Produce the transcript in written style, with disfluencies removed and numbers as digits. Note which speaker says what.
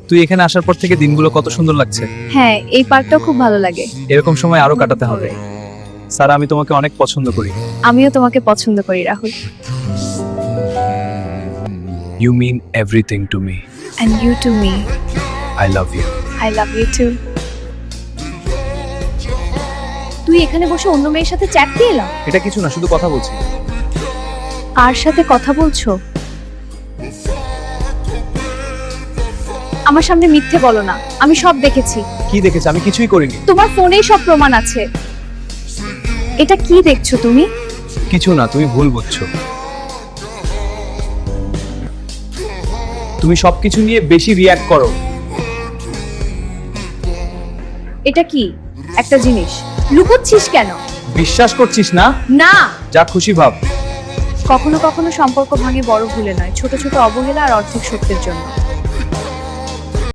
Speaker 1: তুই এখানে আসার পর থেকে দিনগুলো কত সুন্দর লাগছে।
Speaker 2: হ্যাঁ, এই পার্কটাও খুব ভালো লাগে।
Speaker 1: এরকম সময় আরো কাটাতে হবে। স্যার, আমি তোমাকে অনেক পছন্দ করি।
Speaker 2: আমিও তোমাকে পছন্দ করি Rahul.
Speaker 1: You mean everything to me.
Speaker 2: And you to me.
Speaker 1: I love you.
Speaker 2: I love you too. তুই এখানে বসে অন্য মেয়ের সাথে চ্যাট দিয়ে এলাম?
Speaker 1: এটা কিছু না, শুধু কথা বলছি।
Speaker 2: কার সাথে কথা বলছো? আমার সামনে মিথ্যে বলো না, আমি সব দেখেছি।
Speaker 1: কি দেখেছ? আমি কিছুই করিনি।
Speaker 2: তোমার ফোনেই সব প্রমাণ আছে। এটা কি দেখছো তুমি?
Speaker 1: কিছু না, তুমি ভুল বুঝছো। তুমি সবকিছু নিয়ে বেশি রিয়্যাক্ট করো।
Speaker 2: এটা কি একটা জিনিস লুকোচ্ছিস কেন?
Speaker 1: বিশ্বাস করছিস না?
Speaker 2: না,
Speaker 1: যা খুশি ভাব।
Speaker 2: কখনো কখনো সম্পর্ক ভাঙে বড় ভুলে নয়, ছোট ছোট অবহেলা আর অর্ধেক সত্যের জন্য।